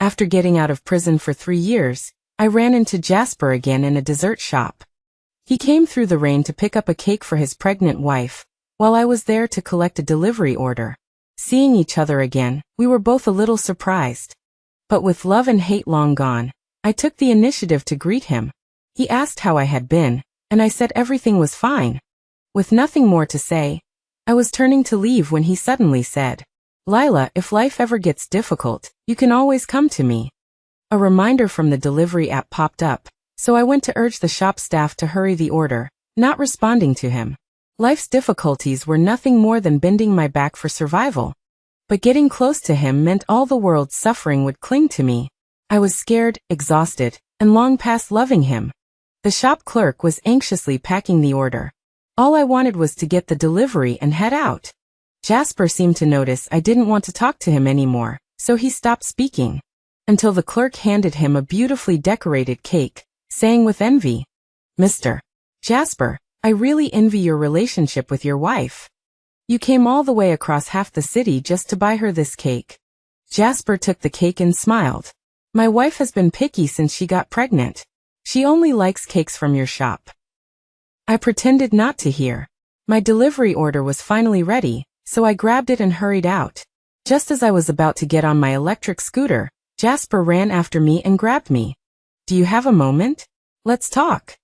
After getting out of prison for 3 years, I ran into Jasper again in a dessert shop. He came through the rain to pick up a cake for his pregnant wife, while I was there to collect a delivery order. Seeing each other again, we were both a little surprised. But with love and hate long gone, I took the initiative to greet him. He asked how I had been, and I said everything was fine. With nothing more to say, I was turning to leave when he suddenly said, "Lila, if life ever gets difficult, you can always come to me." A reminder from the delivery app popped up, so I went to urge the shop staff to hurry the order, not responding to him. Life's difficulties were nothing more than bending my back for survival. But getting close to him meant all the world's suffering would cling to me. I was scared, exhausted, and long past loving him. The shop clerk was anxiously packing the order. All I wanted was to get the delivery and head out. Jasper seemed to notice I didn't want to talk to him anymore, so he stopped speaking. Until the clerk handed him a beautifully decorated cake, saying with envy, "Mr. Jasper, I really envy your relationship with your wife. You came all the way across half the city just to buy her this cake." Jasper took the cake and smiled. "My wife has been picky since she got pregnant. She only likes cakes from your shop." I pretended not to hear. My delivery order was finally ready, so I grabbed it and hurried out. Just as I was about to get on my electric scooter, Jasper ran after me and grabbed me. "Do you have a moment? Let's talk."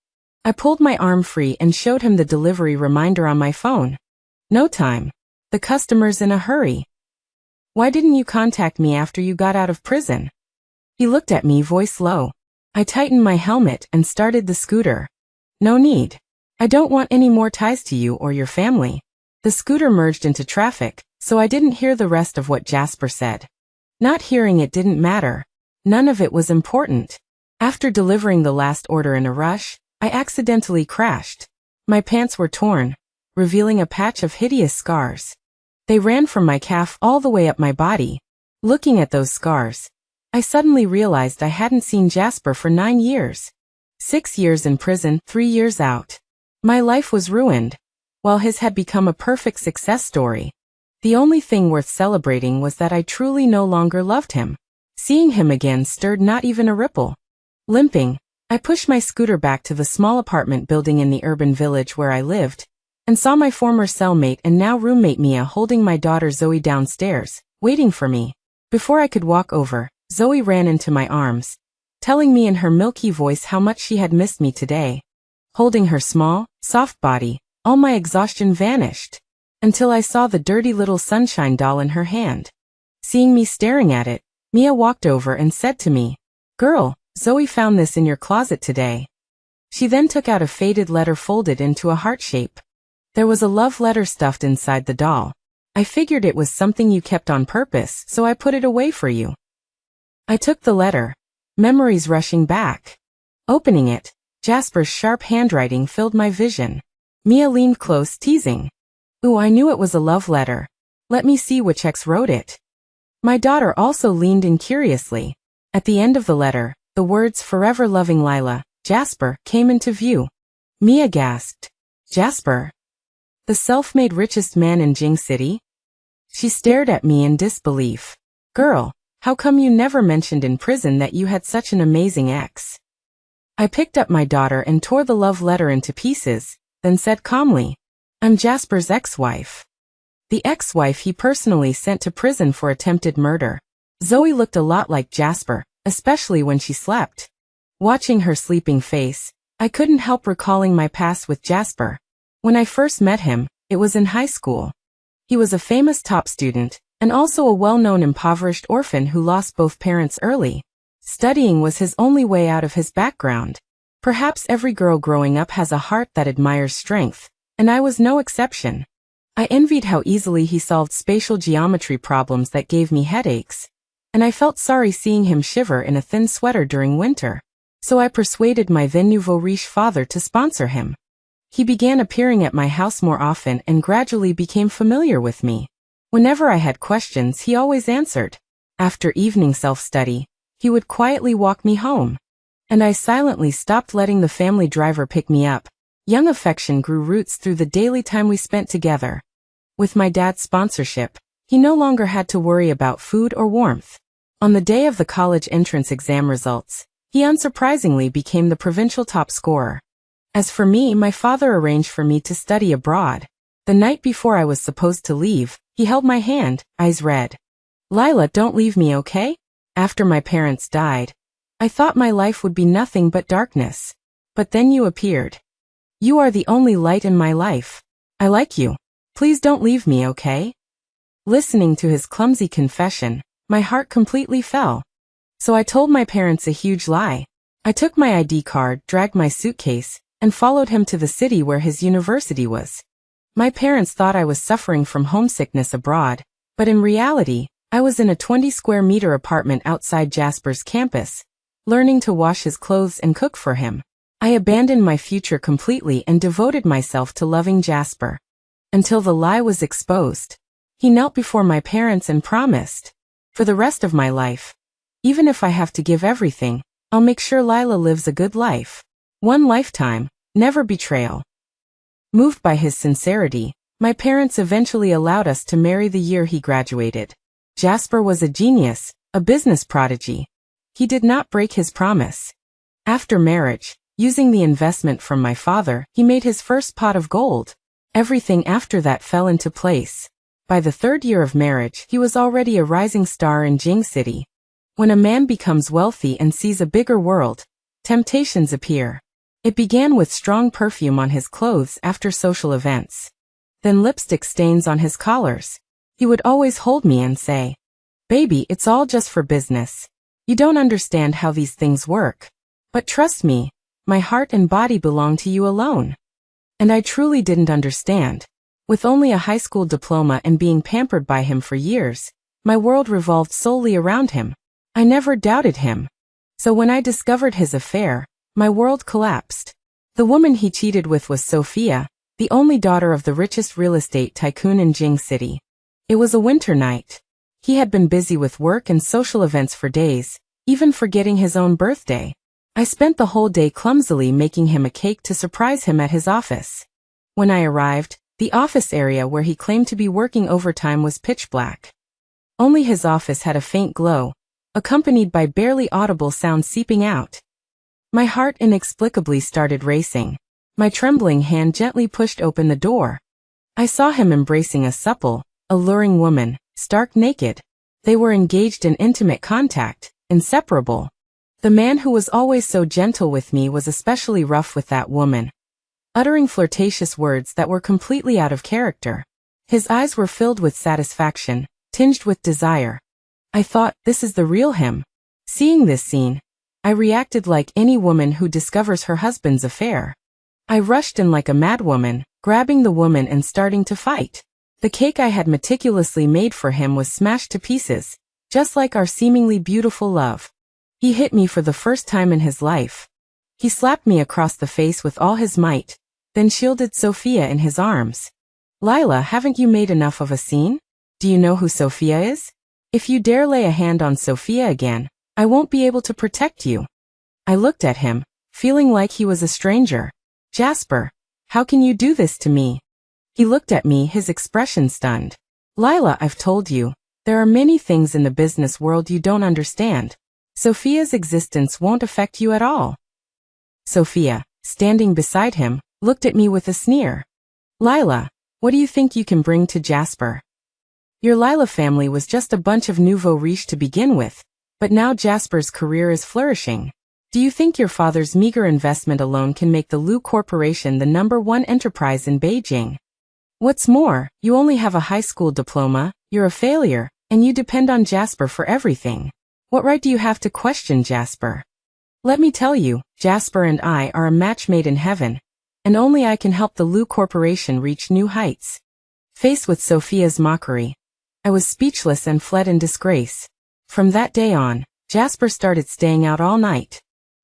I pulled my arm free and showed him the delivery reminder on my phone. "No time. The customer's in a hurry." "Why didn't you contact me after you got out of prison?" He looked at me, voice low. I tightened my helmet and started the scooter. "No need. I don't want any more ties to you or your family." The scooter merged into traffic, so I didn't hear the rest of what Jasper said. Not hearing it didn't matter. None of it was important. After delivering the last order in a rush, I accidentally crashed. My pants were torn, revealing a patch of hideous scars. They ran from my calf all the way up my body. Looking at those scars, I suddenly realized I hadn't seen Jasper for 9 years. 6 years in prison, 3 years out. My life was ruined, while his had become a perfect success story. The only thing worth celebrating was that I truly no longer loved him. Seeing him again stirred not even a ripple. Limping, I pushed my scooter back to the small apartment building in the urban village where I lived, and saw my former cellmate and now roommate Mia holding my daughter Zoe downstairs, waiting for me. Before I could walk over, Zoe ran into my arms, telling me in her milky voice how much she had missed me today. Holding her small, soft body, all my exhaustion vanished, until I saw the dirty little sunshine doll in her hand. Seeing me staring at it, Mia walked over and said to me, "Girl, Zoe found this in your closet today." She then took out a faded letter folded into a heart shape. There was a love letter stuffed inside the doll. "I figured it was something you kept on purpose, so I put it away for you." I took the letter, memories rushing back. Opening it, Jasper's sharp handwriting filled my vision. Mia leaned close, teasing, "Ooh, I knew it was a love letter. Let me see which ex wrote it." My daughter also leaned in curiously. At the end of the letter, the words "Forever loving Lila, Jasper" came into view. Mia gasped, "Jasper? The self-made richest man in Jing City?" She stared at me in disbelief. "Girl, how come you never mentioned in prison that you had such an amazing ex?" I picked up my daughter and tore the love letter into pieces, then said calmly, "I'm Jasper's ex-wife. The ex-wife he personally sent to prison for attempted murder." Zoe looked a lot like Jasper, especially when she slept. Watching her sleeping face, I couldn't help recalling my past with Jasper. When I first met him, it was in high school. He was a famous top student, and also a well-known impoverished orphan who lost both parents early. Studying was his only way out of his background. Perhaps every girl growing up has a heart that admires strength, and I was no exception. I envied how easily he solved spatial geometry problems that gave me headaches, and I felt sorry seeing him shiver in a thin sweater during winter. So I persuaded my then nouveau riche father to sponsor him. He began appearing at my house more often and gradually became familiar with me. Whenever I had questions, he always answered. After evening self-study, he would quietly walk me home, and I silently stopped letting the family driver pick me up. Young affection grew roots through the daily time we spent together. With my dad's sponsorship, he no longer had to worry about food or warmth. On the day of the college entrance exam results, he unsurprisingly became the provincial top scorer. As for me, my father arranged for me to study abroad. The night before I was supposed to leave, he held my hand, eyes red. "Lila, don't leave me, okay? After my parents died, I thought my life would be nothing but darkness. But then you appeared. You are the only light in my life. I like you. Please don't leave me, okay?" Listening to his clumsy confession, my heart completely fell. So I told my parents a huge lie. I took my ID card, dragged my suitcase, and followed him to the city where his university was. My parents thought I was suffering from homesickness abroad, but in reality, I was in a 20-square-meter apartment outside Jasper's campus, learning to wash his clothes and cook for him. I abandoned my future completely and devoted myself to loving Jasper. Until the lie was exposed. He knelt before my parents and promised, for the rest of my life, even if I have to give everything, I'll make sure Lila lives a good life. One lifetime, never betrayal. Moved by his sincerity, my parents eventually allowed us to marry the year he graduated. Jasper was a genius, a business prodigy. He did not break his promise. After marriage, using the investment from my father, he made his first pot of gold. Everything after that fell into place. By the third year of marriage, he was already a rising star in Jing City. When a man becomes wealthy and sees a bigger world, temptations appear. It began with strong perfume on his clothes after social events. Then lipstick stains on his collars. He would always hold me and say, "Baby, it's all just for business. You don't understand how these things work. But trust me, my heart and body belong to you alone." And I truly didn't understand. With only a high school diploma and being pampered by him for years, my world revolved solely around him. I never doubted him. So when I discovered his affair, my world collapsed. The woman he cheated with was Sophia, the only daughter of the richest real estate tycoon in Jing City. It was a winter night. He had been busy with work and social events for days, even forgetting his own birthday. I spent the whole day clumsily making him a cake to surprise him at his office. When I arrived, the office area where he claimed to be working overtime was pitch black. Only his office had a faint glow, accompanied by barely audible sounds seeping out. My heart inexplicably started racing. My trembling hand gently pushed open the door. I saw him embracing a supple, alluring woman, stark naked. They were engaged in intimate contact, inseparable. The man who was always so gentle with me was especially rough with that woman, uttering flirtatious words that were completely out of character. His eyes were filled with satisfaction, tinged with desire. I thought, this is the real him. Seeing this scene, I reacted like any woman who discovers her husband's affair. I rushed in like a madwoman, grabbing the woman and starting to fight. The cake I had meticulously made for him was smashed to pieces, just like our seemingly beautiful love. He hit me for the first time in his life. He slapped me across the face with all his might, then shielded Sophia in his arms. "Lila, haven't you made enough of a scene? Do you know who Sophia is? If you dare lay a hand on Sophia again, I won't be able to protect you." I looked at him, feeling like he was a stranger. "Jasper, how can you do this to me?" He looked at me, his expression stunned. "Lila, I've told you, there are many things in the business world you don't understand. Sophia's existence won't affect you at all." Sophia, standing beside him, looked at me with a sneer. "Lila, what do you think you can bring to Jasper? Your Lila family was just a bunch of nouveau riche to begin with, but now Jasper's career is flourishing. Do you think your father's meager investment alone can make the Lu Corporation the #1 enterprise in Beijing? What's more, you only have a high school diploma, you're a failure, and you depend on Jasper for everything. What right do you have to question Jasper? Let me tell you, Jasper and I are a match made in heaven, and only I can help the Lu Corporation reach new heights." Faced with Sophia's mockery, I was speechless and fled in disgrace. From that day on, Jasper started staying out all night.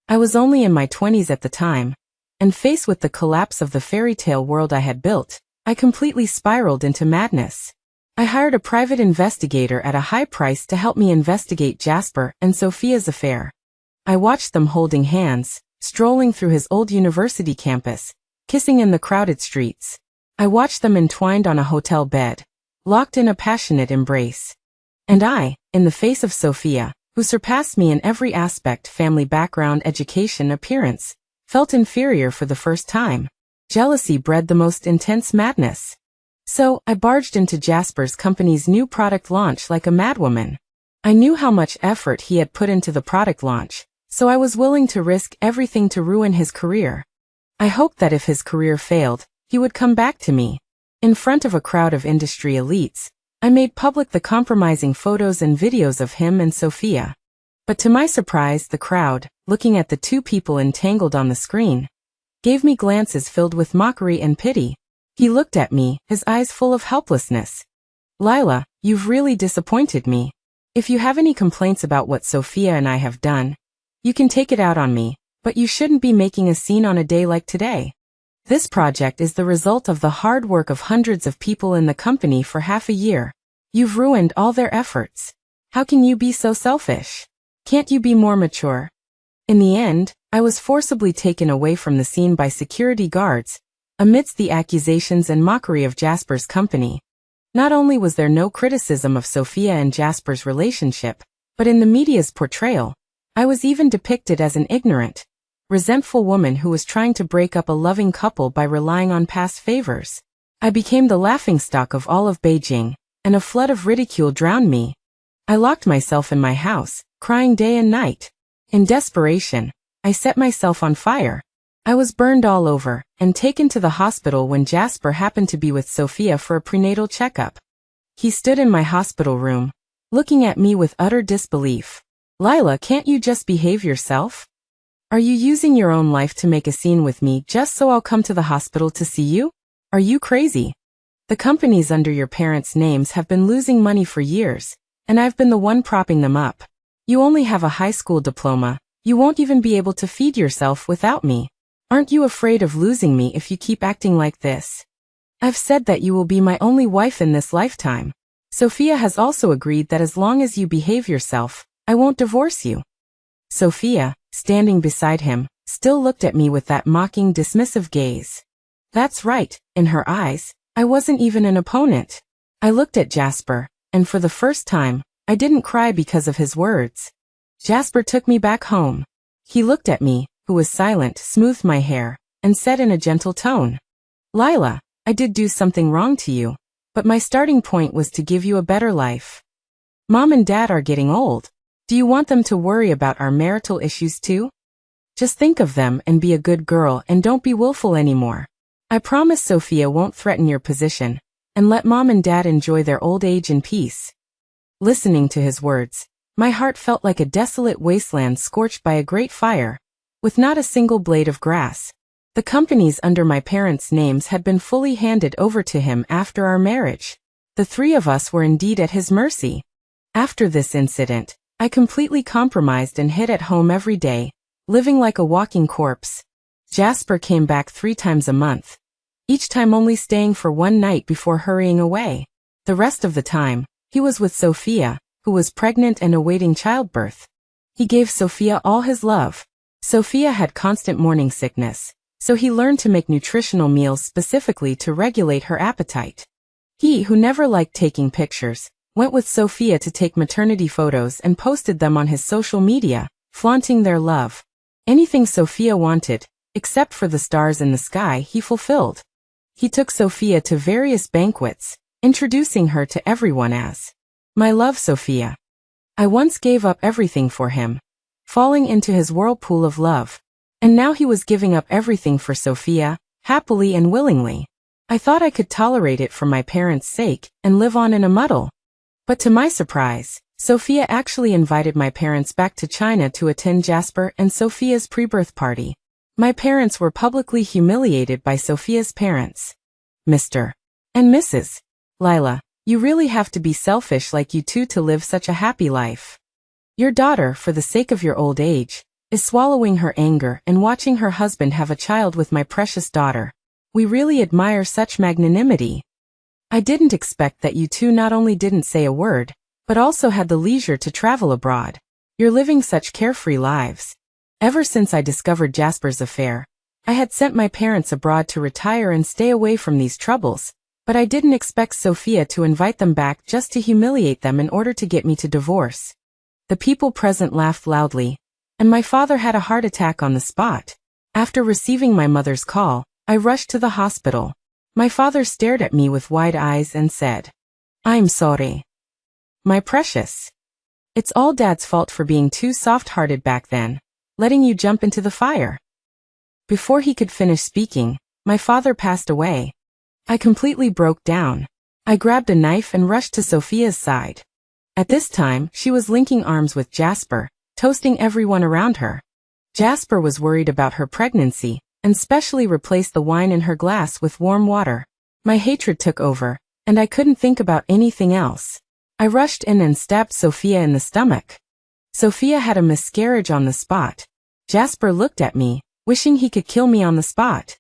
I was only in my 20s at the time, and faced with the collapse of the fairy tale world I had built, I completely spiraled into madness. I hired a private investigator at a high price to help me investigate Jasper and Sophia's affair. I watched them holding hands, strolling through his old university campus, kissing in the crowded streets. I watched them entwined on a hotel bed, locked in a passionate embrace. And I, in the face of Sophia, who surpassed me in every aspect, family background, education, appearance, felt inferior for the first time. Jealousy bred the most intense madness. So, I barged into Jasper's company's new product launch like a madwoman. I knew how much effort he had put into the product launch, so I was willing to risk everything to ruin his career. I hoped that if his career failed, he would come back to me. In front of a crowd of industry elites, I made public the compromising photos and videos of him and Sophia. But to my surprise, the crowd, looking at the two people entangled on the screen, gave me glances filled with mockery and pity. He looked at me, his eyes full of helplessness. "Lila, you've really disappointed me. If you have any complaints about what Sophia and I have done, you can take it out on me, but you shouldn't be making a scene on a day like today. This project is the result of the hard work of hundreds of people in the company for half a year. You've ruined all their efforts. How can you be so selfish? Can't you be more mature?" In the end, I was forcibly taken away from the scene by security guards, amidst the accusations and mockery of Jasper's company. Not only was there no criticism of Sophia and Jasper's relationship, but in the media's portrayal, I was even depicted as an ignorant, resentful woman who was trying to break up a loving couple by relying on past favors. I became the laughingstock of all of Beijing, and a flood of ridicule drowned me. I locked myself in my house, crying day and night. In desperation, I set myself on fire. I was burned all over, and taken to the hospital when Jasper happened to be with Sophia for a prenatal checkup. He stood in my hospital room, looking at me with utter disbelief. "Lila, can't you just behave yourself? Are you using your own life to make a scene with me just so I'll come to the hospital to see you? Are you crazy? The companies under your parents' names have been losing money for years, and I've been the one propping them up. You only have a high school diploma. You won't even be able to feed yourself without me. Aren't you afraid of losing me if you keep acting like this? I've said that you will be my only wife in this lifetime. Sophia has also agreed that as long as you behave yourself, I won't divorce you." Sophia, standing beside him, still looked at me with that mocking, dismissive gaze. That's right, in her eyes, I wasn't even an opponent. I looked at Jasper, and for the first time, I didn't cry because of his words. Jasper took me back home. He looked at me, who was silent, smoothed my hair, and said in a gentle tone, "Lila, I did do something wrong to you, but my starting point was to give you a better life. Mom and Dad are getting old. Do you want them to worry about our marital issues too? Just think of them and be a good girl and don't be willful anymore. I promise Sophia won't threaten your position, and let Mom and Dad enjoy their old age in peace." Listening to his words, my heart felt like a desolate wasteland scorched by a great fire, with not a single blade of grass. The companies under my parents' names had been fully handed over to him after our marriage. The three of us were indeed at his mercy. After this incident, I completely compromised and hid at home every day, living like a walking corpse. Jasper came back 3 times a month, each time only staying for one night before hurrying away. The rest of the time, he was with Sophia, who was pregnant and awaiting childbirth. He gave Sophia all his love. Sophia had constant morning sickness, so he learned to make nutritional meals specifically to regulate her appetite. He, who never liked taking pictures, went with Sophia to take maternity photos and posted them on his social media, flaunting their love. Anything Sophia wanted, except for the stars in the sky, he fulfilled. He took Sophia to various banquets, introducing her to everyone as "My love Sophia." I once gave up everything for him, falling into his whirlpool of love. And now he was giving up everything for Sophia, happily and willingly. I thought I could tolerate it for my parents' sake and live on in a muddle. But to my surprise, Sophia actually invited my parents back to China to attend Jasper and Sophia's pre-birth party. My parents were publicly humiliated by Sophia's parents. "Mr. and Mrs. Lila, you really have to be selfish like you two to live such a happy life. Your daughter, for the sake of your old age, is swallowing her anger and watching her husband have a child with my precious daughter. We really admire such magnanimity. I didn't expect that you two not only didn't say a word, but also had the leisure to travel abroad. You're living such carefree lives." Ever since I discovered Jasper's affair, I had sent my parents abroad to retire and stay away from these troubles, but I didn't expect Sophia to invite them back just to humiliate them in order to get me to divorce. The people present laughed loudly, and my father had a heart attack on the spot. After receiving my mother's call, I rushed to the hospital. My father stared at me with wide eyes and said, "I'm sorry, my precious. It's all Dad's fault for being too soft-hearted back then, letting you jump into the fire." Before he could finish speaking, my father passed away. I completely broke down. I grabbed a knife and rushed to Sophia's side. At this time, she was linking arms with Jasper, toasting everyone around her. Jasper was worried about her pregnancy, and specially replaced the wine in her glass with warm water. My hatred took over, and I couldn't think about anything else. I rushed in and stabbed Sophia in the stomach. Sophia had a miscarriage on the spot. Jasper looked at me, wishing he could kill me on the spot.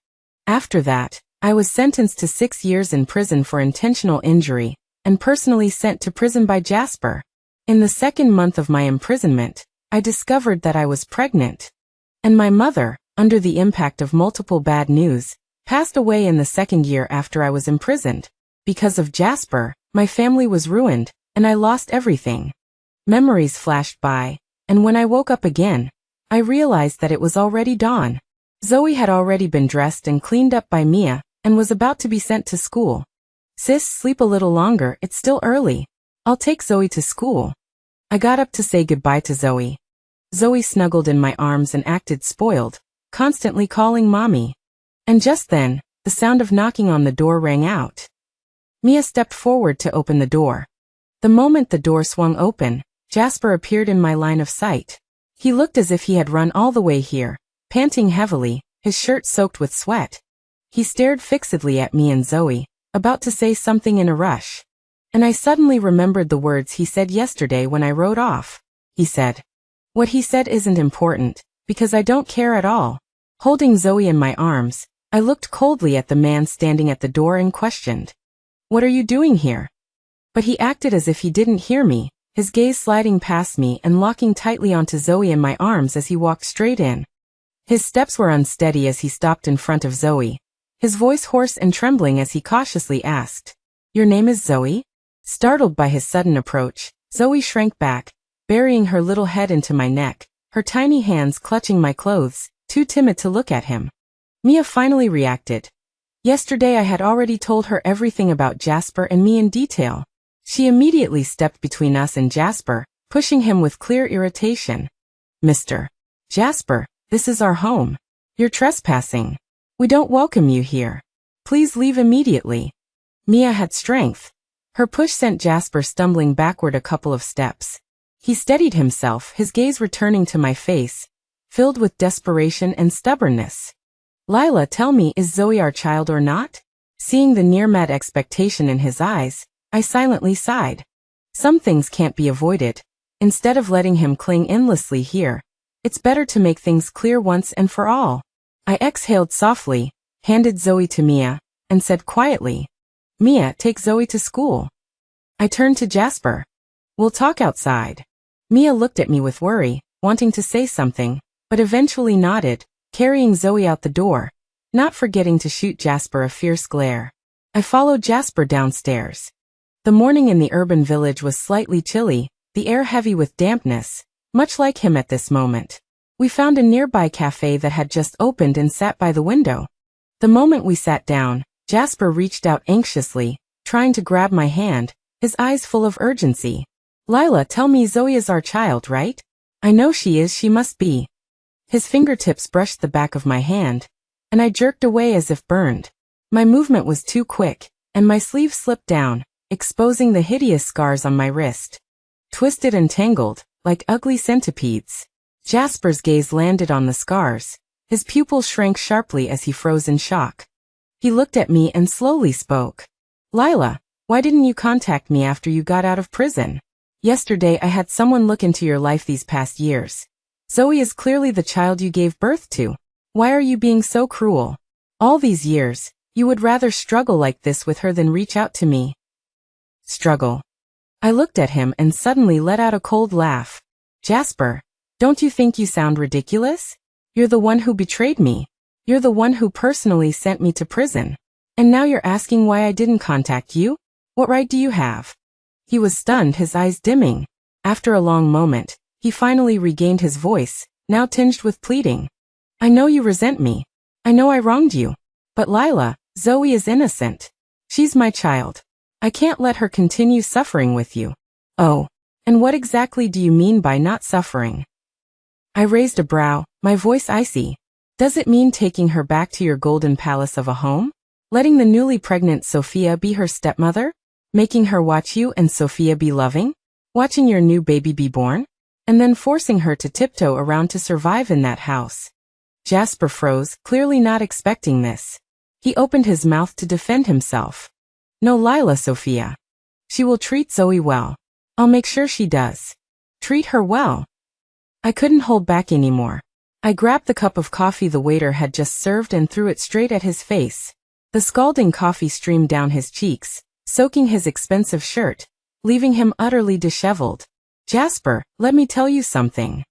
After that, I was sentenced to 6 years in prison for intentional injury, and personally sent to prison by Jasper. In the second month of my imprisonment, I discovered that I was pregnant. And my mother, under the impact of multiple bad news, passed away in the second year after I was imprisoned. Because of Jasper, my family was ruined, and I lost everything. Memories flashed by, and when I woke up again, I realized that it was already dawn. Zoe had already been dressed and cleaned up by Mia, and was about to be sent to school. "Sis, sleep a little longer, it's still early. I'll take Zoe to school." I got up to say goodbye to Zoe. Zoe snuggled in my arms and acted spoiled, constantly calling Mommy. And just then, the sound of knocking on the door rang out. Mia stepped forward to open the door. The moment the door swung open, Jasper appeared in my line of sight. He looked as if he had run all the way here, panting heavily, his shirt soaked with sweat. He stared fixedly at me and Zoe, about to say something in a rush. And I suddenly remembered the words he said yesterday when I rode off. He said, "What he said isn't important, because I don't care at all." Holding Zoe in my arms, I looked coldly at the man standing at the door and questioned, "What are you doing here?" But he acted as if he didn't hear me, his gaze sliding past me and locking tightly onto Zoe in my arms as he walked straight in. His steps were unsteady as he stopped in front of Zoe, his voice hoarse and trembling as he cautiously asked, "Your name is Zoe?" Startled by his sudden approach, Zoe shrank back, burying her little head into my neck, her tiny hands clutching my clothes, too timid to look at him. Mia finally reacted. Yesterday I had already told her everything about Jasper and me in detail. She immediately stepped between us and Jasper, pushing him with clear irritation. "Mr. Jasper, this is our home. You're trespassing. We don't welcome you here. Please leave immediately." Mia had strength. Her push sent Jasper stumbling backward a couple of steps. He steadied himself, his gaze returning to my face, filled with desperation and stubbornness. "Lila, tell me, is Zoe our child or not?" Seeing the near-mad expectation in his eyes, I silently sighed. Some things can't be avoided. Instead of letting him cling endlessly here, it's better to make things clear once and for all. I exhaled softly, handed Zoe to Mia, and said quietly, "Mia, take Zoe to school." I turned to Jasper. "We'll talk outside." Mia looked at me with worry, wanting to say something, but eventually nodded, carrying Zoe out the door, not forgetting to shoot Jasper a fierce glare. I followed Jasper downstairs. The morning in the urban village was slightly chilly, the air heavy with dampness, much like him at this moment. We found a nearby cafe that had just opened and sat by the window. The moment we sat down, Jasper reached out anxiously, trying to grab my hand, his eyes full of urgency. "Lila, tell me Zoe is our child, right?" "I know she is, she must be." His fingertips brushed the back of my hand, and I jerked away as if burned. My movement was too quick, and my sleeve slipped down, exposing the hideous scars on my wrist. Twisted and tangled, like ugly centipedes. Jasper's gaze landed on the scars. His pupils shrank sharply as he froze in shock. He looked at me and slowly spoke. "Lila, why didn't you contact me after you got out of prison? Yesterday I had someone look into your life these past years. Zoe is clearly the child you gave birth to. Why are you being so cruel? All these years, you would rather struggle like this with her than reach out to me." Struggle. I looked at him and suddenly let out a cold laugh. "Jasper, don't you think you sound ridiculous? You're the one who betrayed me. You're the one who personally sent me to prison. And now you're asking why I didn't contact you? What right do you have?" He was stunned, his eyes dimming. After a long moment, he finally regained his voice, now tinged with pleading. I know you resent me. I know I wronged you. But Lila, Zoe is innocent. She's my child. I can't let her continue suffering with you. Oh, and what exactly do you mean by not suffering? I raised a brow, my voice icy. Does it mean taking her back to your golden palace of a home? Letting the newly pregnant Sophia be her stepmother? Making her watch you and Sophia be loving? Watching your new baby be born? And then forcing her to tiptoe around to survive in that house? Jasper froze, clearly not expecting this. He opened his mouth to defend himself. No, Lila, Sophia. She will treat Zoe well. I'll make sure she does. Treat her well. I couldn't hold back anymore. I grabbed the cup of coffee the waiter had just served and threw it straight at his face. The scalding coffee streamed down his cheeks, soaking his expensive shirt, leaving him utterly disheveled. Jasper, let me tell you something.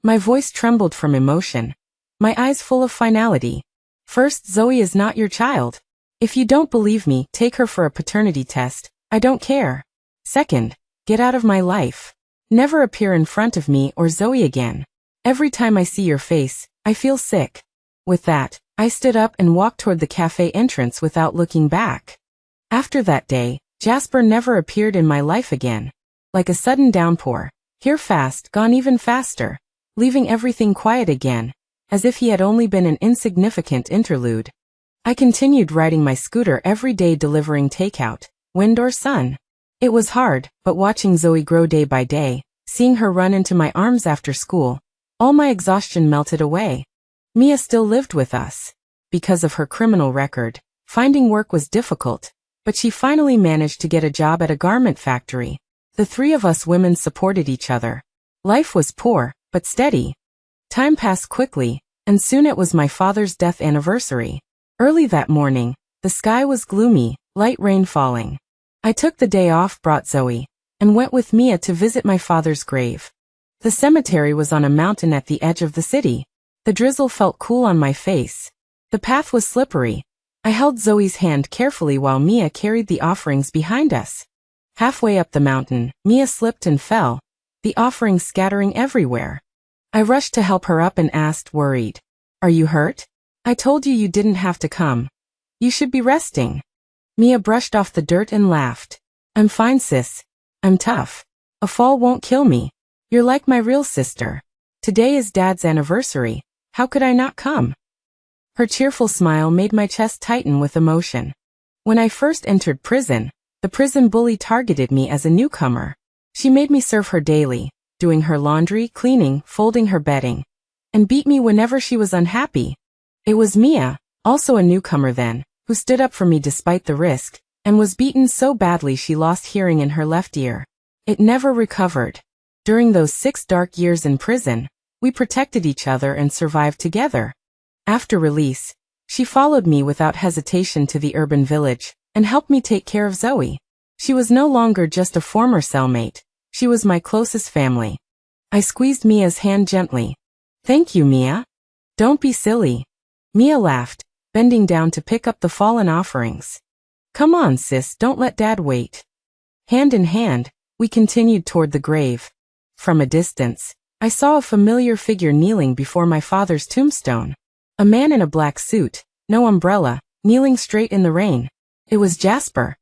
My voice trembled from emotion, my eyes full of finality. First, Zoe is not your child. If you don't believe me, take her for a paternity test. I don't care. Second, get out of my life. Never appear in front of me or Zoe again. Every time I see your face, I feel sick. With that, I stood up and walked toward the cafe entrance without looking back. After that day, Jasper never appeared in my life again. Like a sudden downpour, here fast, gone even faster, leaving everything quiet again, as if he had only been an insignificant interlude. I continued riding my scooter every day delivering takeout, wind or sun. It was hard, but watching Zoe grow day by day, seeing her run into my arms after school, all my exhaustion melted away. Mia still lived with us. Because of her criminal record, finding work was difficult, but she finally managed to get a job at a garment factory. The three of us women supported each other. Life was poor, but steady. Time passed quickly, and soon it was my father's death anniversary. Early that morning, the sky was gloomy, light rain falling. I took the day off, brought Zoe, and went with Mia to visit my father's grave. The cemetery was on a mountain at the edge of the city. The drizzle felt cool on my face. The path was slippery. I held Zoe's hand carefully while Mia carried the offerings behind us. Halfway up the mountain, Mia slipped and fell, the offerings scattering everywhere. I rushed to help her up and asked, worried, "Are you hurt? I told you didn't have to come. You should be resting." Mia brushed off the dirt and laughed. "I'm fine, sis. I'm tough. A fall won't kill me. You're like my real sister. Today is Dad's anniversary. How could I not come?" Her cheerful smile made my chest tighten with emotion. When I first entered prison, the prison bully targeted me as a newcomer. She made me serve her daily, doing her laundry, cleaning, folding her bedding, and beat me whenever she was unhappy. It was Mia, also a newcomer then, who stood up for me despite the risk, and was beaten so badly she lost hearing in her left ear. It never recovered. During those 6 dark years in prison, we protected each other and survived together. After release, she followed me without hesitation to the urban village, and helped me take care of Zoe. She was no longer just a former cellmate, she was my closest family. I squeezed Mia's hand gently. "Thank you, Mia. Don't be silly." Mia laughed, bending down to pick up the fallen offerings. "Come on, sis, don't let Dad wait." Hand in hand, we continued toward the grave. From a distance, I saw a familiar figure kneeling before my father's tombstone. A man in a black suit, no umbrella, kneeling straight in the rain. It was Jasper.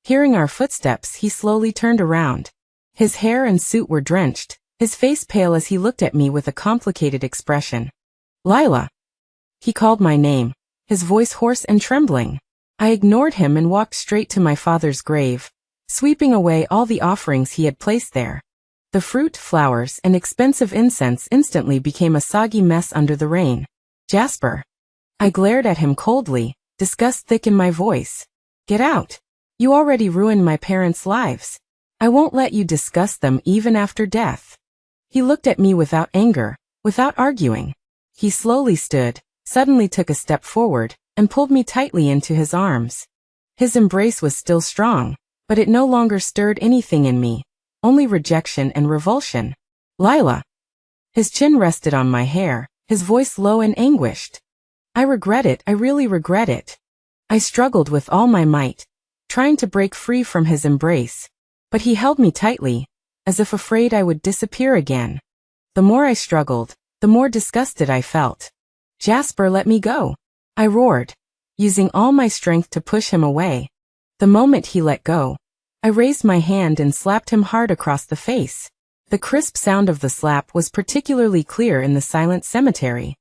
Hearing our footsteps, he slowly turned around. His hair and suit were drenched, his face pale as he looked at me with a complicated expression. "Lila." He called my name, his voice hoarse and trembling. I ignored him and walked straight to my father's grave, sweeping away all the offerings he had placed there. The fruit, flowers, and expensive incense instantly became a soggy mess under the rain. "Jasper." I glared at him coldly, disgust thick in my voice. "Get out. You already ruined my parents' lives. I won't let you discuss them even after death." He looked at me without anger, without arguing. He slowly stood, suddenly took a step forward, and pulled me tightly into his arms. His embrace was still strong, but it no longer stirred anything in me, only rejection and revulsion. "Lila." His chin rested on my hair, his voice low and anguished. "I regret it, I really regret it." I struggled with all my might, trying to break free from his embrace, but he held me tightly, as if afraid I would disappear again. The more I struggled, the more disgusted I felt. "Jasper, let me go," I roared, using all my strength to push him away. The moment he let go, I raised my hand and slapped him hard across the face. The crisp sound of the slap was particularly clear in the silent cemetery.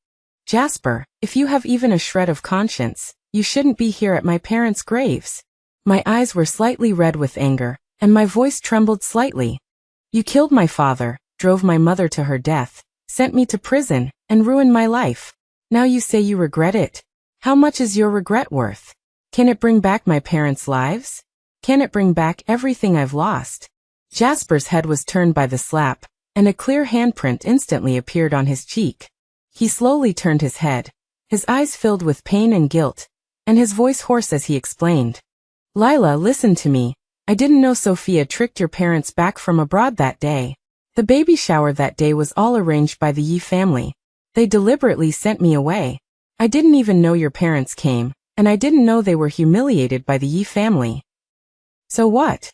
"Jasper, if you have even a shred of conscience, you shouldn't be here at my parents' graves." My eyes were slightly red with anger, and my voice trembled slightly. "You killed my father, drove my mother to her death, sent me to prison, and ruined my life. Now you say you regret it. How much is your regret worth? Can it bring back my parents' lives? Can it bring back everything I've lost?" Jasper's head was turned by the slap, and a clear handprint instantly appeared on his cheek. He slowly turned his head, his eyes filled with pain and guilt, and his voice hoarse as he explained. "Lila, listen to me. I didn't know Sophia tricked your parents back from abroad that day. The baby shower that day was all arranged by the Yi family. They deliberately sent me away. I didn't even know your parents came, and I didn't know they were humiliated by the Yi family." "So what?"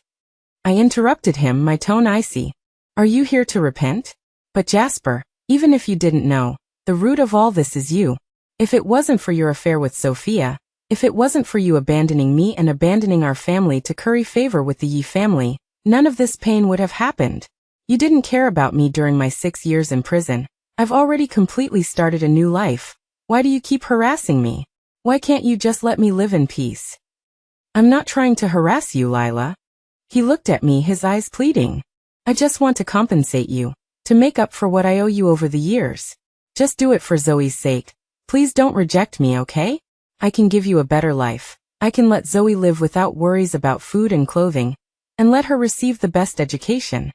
I interrupted him, my tone icy. "Are you here to repent? But Jasper, even if you didn't know, the root of all this is you. If it wasn't for your affair with Sophia, if it wasn't for you abandoning me and abandoning our family to curry favor with the Yi family, none of this pain would have happened. You didn't care about me during my 6 years in prison. I've already completely started a new life. Why do you keep harassing me? Why can't you just let me live in peace?" "I'm not trying to harass you, Lila." He looked at me, his eyes pleading. "I just want to compensate you, to make up for what I owe you over the years. Just do it for Zoe's sake. Please don't reject me, okay? I can give you a better life. I can let Zoe live without worries about food and clothing, and let her receive the best education.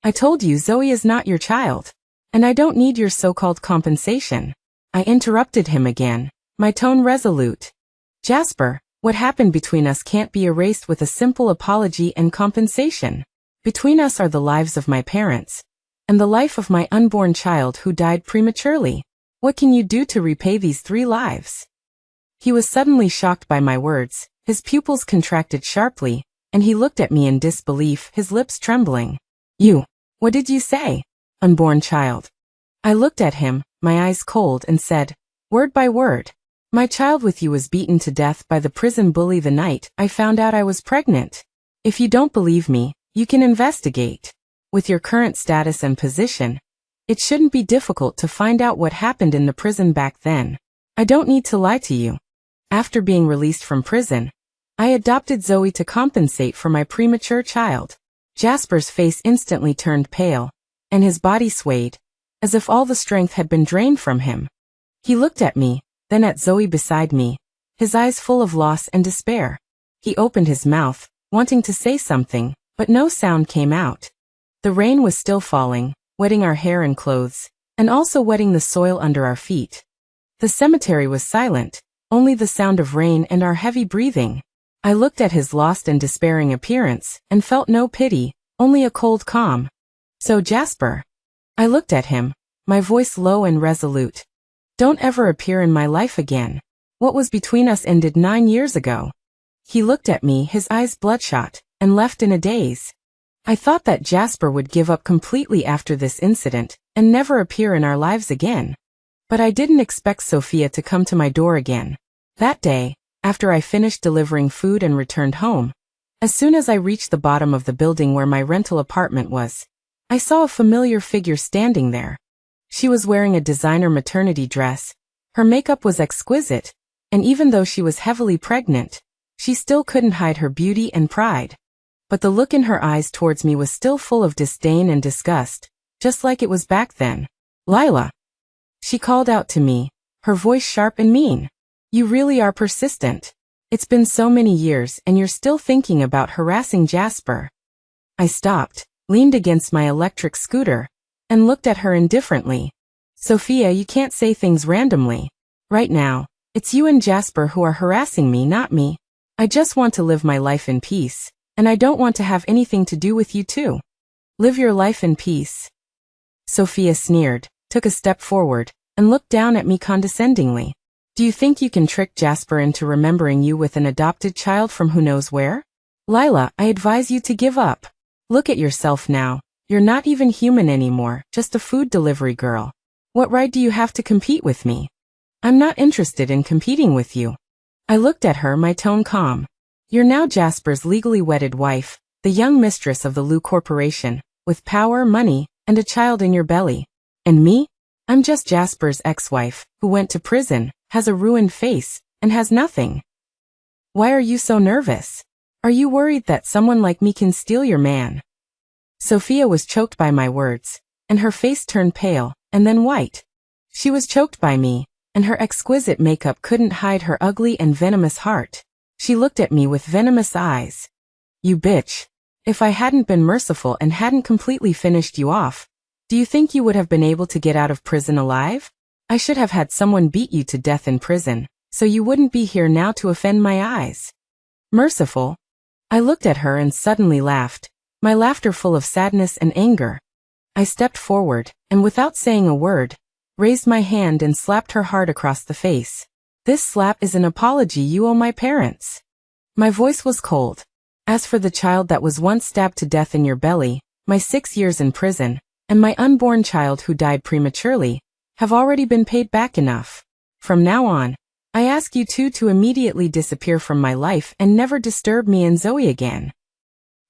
I told you Zoe is not your child, and I don't need your so-called compensation." I interrupted him again, my tone resolute. "Jasper, what happened between us can't be erased with a simple apology and compensation. Between us are the lives of my parents, and the life of my unborn child who died prematurely. What can you do to repay these 3 lives?" He was suddenly shocked by my words, his pupils contracted sharply, and he looked at me in disbelief, his lips trembling. What did you say? Unborn child." I looked at him, my eyes cold, and said, word by word, "My child with you was beaten to death by the prison bully the night I found out I was pregnant. If you don't believe me, you can investigate. With your current status and position, it shouldn't be difficult to find out what happened in the prison back then. I don't need to lie to you. After being released from prison, I adopted Zoe to compensate for my premature child." Jasper's face instantly turned pale, and his body swayed, as if all the strength had been drained from him. He looked at me, then at Zoe beside me, his eyes full of loss and despair. He opened his mouth, wanting to say something, but no sound came out. The rain was still falling, wetting our hair and clothes, and also wetting the soil under our feet. The cemetery was silent, only the sound of rain and our heavy breathing. I looked at his lost and despairing appearance, and felt no pity, only a cold calm. "So Jasper," I looked at him, my voice low and resolute, "don't ever appear in my life again. What was between us ended 9 years ago." He looked at me, his eyes bloodshot, and left in a daze. I thought that Jasper would give up completely after this incident, and never appear in our lives again. But I didn't expect Sophia to come to my door again. That day, after I finished delivering food and returned home, as soon as I reached the bottom of the building where my rental apartment was, I saw a familiar figure standing there. She was wearing a designer maternity dress, her makeup was exquisite, and even though she was heavily pregnant, she still couldn't hide her beauty and pride. But the look in her eyes towards me was still full of disdain and disgust, just like it was back then. "Lila!" She called out to me, her voice sharp and mean. "You really are persistent. It's been so many years and you're still thinking about harassing Jasper." I stopped, leaned against my electric scooter, and looked at her indifferently. "Sophia, you can't say things randomly. Right now, it's you and Jasper who are harassing me, not me. I just want to live my life in peace, and I don't want to have anything to do with you too. Live your life in peace." Sophia sneered, took a step forward, and looked down at me condescendingly. "Do you think you can trick Jasper into remembering you with an adopted child from who knows where? Lila, I advise you to give up. Look at yourself now. You're not even human anymore, just a food delivery girl. What right do you have to compete with me? I'm not interested in competing with you. I looked at her, my tone calm. You're now Jasper's legally wedded wife, the young mistress of the Lou Corporation, with power, money, and a child in your belly. And me? I'm just Jasper's ex-wife, who went to prison, has a ruined face, and has nothing. Why are you so nervous? Are you worried that someone like me can steal your man? Sophia was choked by my words, and her face turned pale, and then white. She was choked by me, and her exquisite makeup couldn't hide her ugly and venomous heart. She looked at me with venomous eyes. You bitch. If I hadn't been merciful and hadn't completely finished you off, do you think you would have been able to get out of prison alive? I should have had someone beat you to death in prison, so you wouldn't be here now to offend my eyes. Merciful? I looked at her and suddenly laughed, my laughter full of sadness and anger. I stepped forward, and without saying a word, raised my hand and slapped her hard across the face. This slap is an apology you owe my parents. My voice was cold. As for the child that was once stabbed to death in your belly, my 6 years in prison, and my unborn child who died prematurely, have already been paid back enough. From now on, I ask you two to immediately disappear from my life and never disturb me and Zoe again.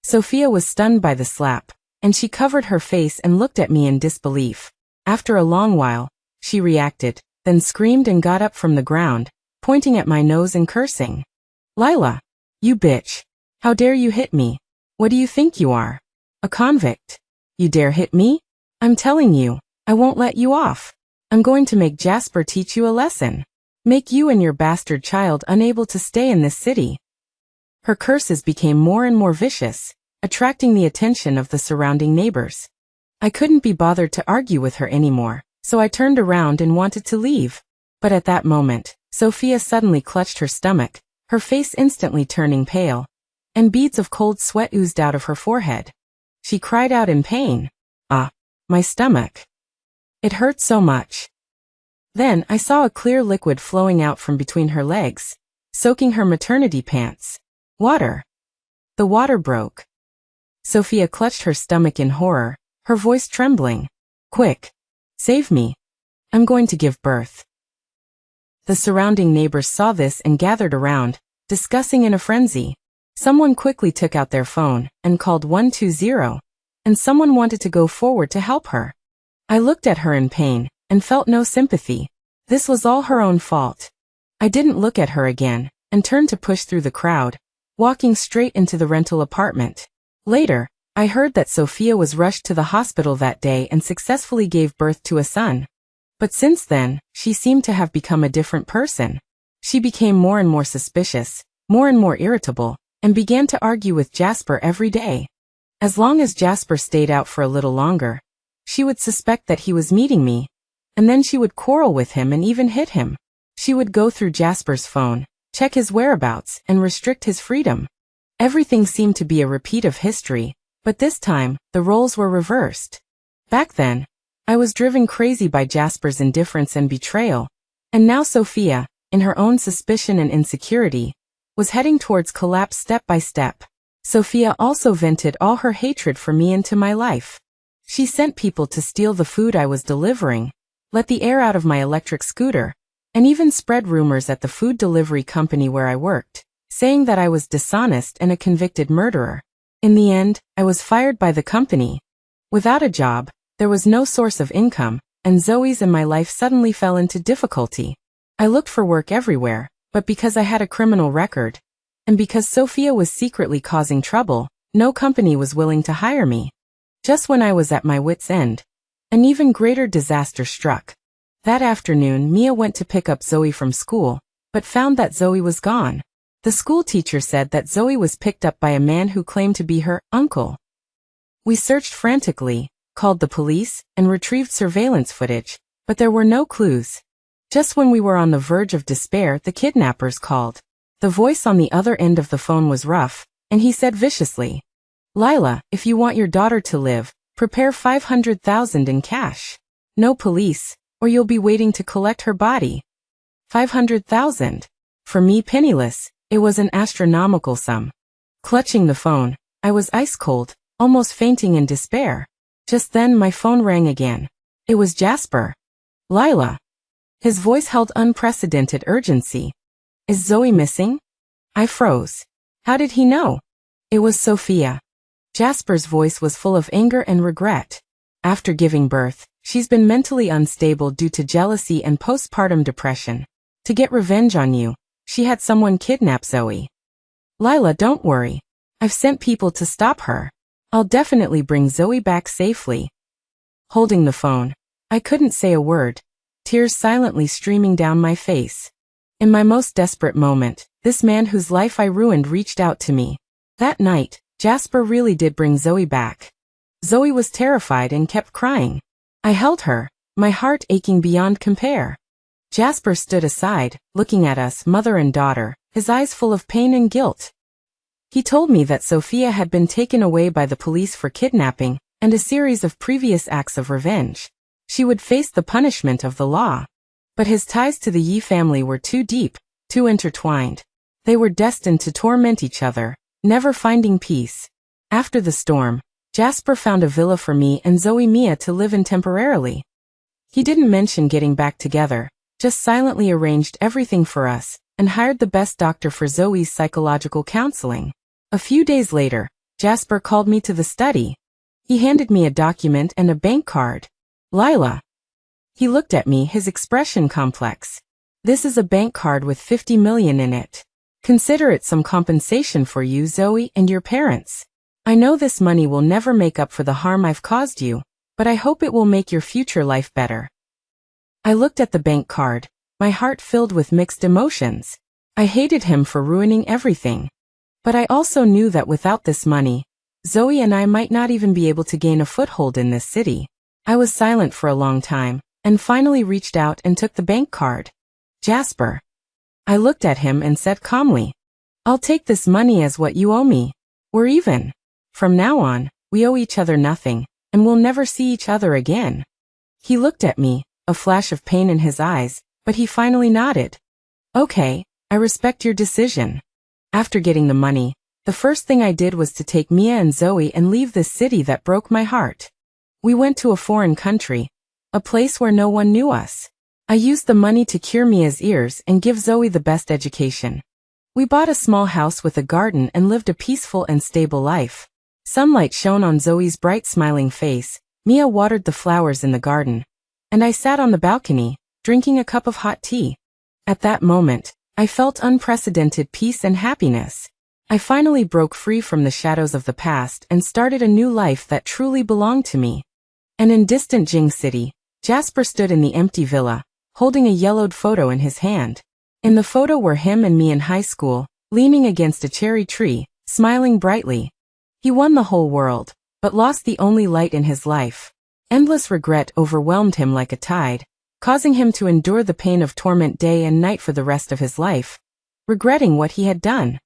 Sophia was stunned by the slap, and she covered her face and looked at me in disbelief. After a long while, she reacted, then screamed and got up from the ground, pointing at my nose and cursing. Lila, you bitch. How dare you hit me? What do you think you are? A convict? You dare hit me? I'm telling you, I won't let you off. I'm going to make Jasper teach you a lesson. Make you and your bastard child unable to stay in this city. Her curses became more and more vicious, attracting the attention of the surrounding neighbors. I couldn't be bothered to argue with her anymore, so I turned around and wanted to leave. But at that moment, Sophia suddenly clutched her stomach, her face instantly turning pale, and beads of cold sweat oozed out of her forehead. She cried out in pain. Ah, my stomach. It hurt so much. Then I saw a clear liquid flowing out from between her legs, soaking her maternity pants. Water. The water broke. Sophia clutched her stomach in horror, her voice trembling. Quick. Save me. I'm going to give birth. The surrounding neighbors saw this and gathered around, discussing in a frenzy. Someone quickly took out their phone and called 120, and someone wanted to go forward to help her. I looked at her in pain and felt no sympathy. This was all her own fault. I didn't look at her again and turned to push through the crowd, walking straight into the rental apartment. Later, I heard that Sophia was rushed to the hospital that day and successfully gave birth to a son. But since then, she seemed to have become a different person. She became more and more suspicious, more and more irritable, and began to argue with Jasper every day. As long as Jasper stayed out for a little longer, she would suspect that he was meeting me, and then she would quarrel with him and even hit him. She would go through Jasper's phone, check his whereabouts, and restrict his freedom. Everything seemed to be a repeat of history, but this time, the roles were reversed. Back then, I was driven crazy by Jasper's indifference and betrayal, and now Sophia, in her own suspicion and insecurity, was heading towards collapse step by step. Sophia also vented all her hatred for me into my life. She sent people to steal the food I was delivering, let the air out of my electric scooter, and even spread rumors at the food delivery company where I worked, saying that I was dishonest and a convicted murderer. In the end, I was fired by the company. Without a job, there was no source of income, and Zoe's and my life suddenly fell into difficulty. I looked for work everywhere, but because I had a criminal record, and because Sophia was secretly causing trouble, no company was willing to hire me. Just when I was at my wit's end, an even greater disaster struck. That afternoon, Mia went to pick up Zoe from school, but found that Zoe was gone. The school teacher said that Zoe was picked up by a man who claimed to be her uncle. We searched frantically, called the police, and retrieved surveillance footage, but there were no clues. Just when we were on the verge of despair, the kidnappers called. The voice on the other end of the phone was rough, and he said viciously, "Lila, if you want your daughter to live, prepare 500,000 in cash. No police, or you'll be waiting to collect her body." 500,000. For me, penniless, it was an astronomical sum. Clutching the phone, I was ice cold, almost fainting in despair. Just then my phone rang again. It was Jasper. Lila. His voice held unprecedented urgency. Is Zoe missing? I froze. How did he know? It was Sophia. Jasper's voice was full of anger and regret. After giving birth, she's been mentally unstable due to jealousy and postpartum depression. To get revenge on you, she had someone kidnap Zoe. Lila, don't worry. I've sent people to stop her. I'll definitely bring Zoe back safely. Holding the phone, I couldn't say a word, tears silently streaming down my face. In my most desperate moment, this man whose life I ruined reached out to me. That night, Jasper really did bring Zoe back. Zoe was terrified and kept crying. I held her, my heart aching beyond compare. Jasper stood aside, looking at us, mother and daughter, his eyes full of pain and guilt. He told me that Sophia had been taken away by the police for kidnapping and a series of previous acts of revenge. She would face the punishment of the law. But his ties to the Yi family were too deep, too intertwined. They were destined to torment each other, never finding peace. After the storm, Jasper found a villa for me and Zoe Mia to live in temporarily. He didn't mention getting back together, just silently arranged everything for us, and hired the best doctor for Zoe's psychological counseling. A few days later, Jasper called me to the study. He handed me a document and a bank card. Lila. He looked at me, his expression complex. This is a bank card with 50 million in it. Consider it some compensation for you, Zoe, and your parents. I know this money will never make up for the harm I've caused you, but I hope it will make your future life better. I looked at the bank card, my heart filled with mixed emotions. I hated him for ruining everything. But I also knew that without this money, Zoe and I might not even be able to gain a foothold in this city. I was silent for a long time, and finally reached out and took the bank card. Jasper. I looked at him and said calmly, I'll take this money as what you owe me. We're even. From now on, we owe each other nothing, and we'll never see each other again. He looked at me, a flash of pain in his eyes, but he finally nodded. Okay, I respect your decision. After getting the money, the first thing I did was to take Mia and Zoe and leave this city that broke my heart. We went to a foreign country, a place where no one knew us. I used the money to cure Mia's ears and give Zoe the best education. We bought a small house with a garden and lived a peaceful and stable life. Sunlight shone on Zoe's bright smiling face, Mia watered the flowers in the garden, and I sat on the balcony, drinking a cup of hot tea. At that moment, I felt unprecedented peace and happiness. I finally broke free from the shadows of the past and started a new life that truly belonged to me. And in distant Jing City, Jasper stood in the empty villa, holding a yellowed photo in his hand. In the photo were him and me in high school, leaning against a cherry tree, smiling brightly. He won the whole world, but lost the only light in his life. Endless regret overwhelmed him like a tide, causing him to endure the pain of torment day and night for the rest of his life, regretting what he had done.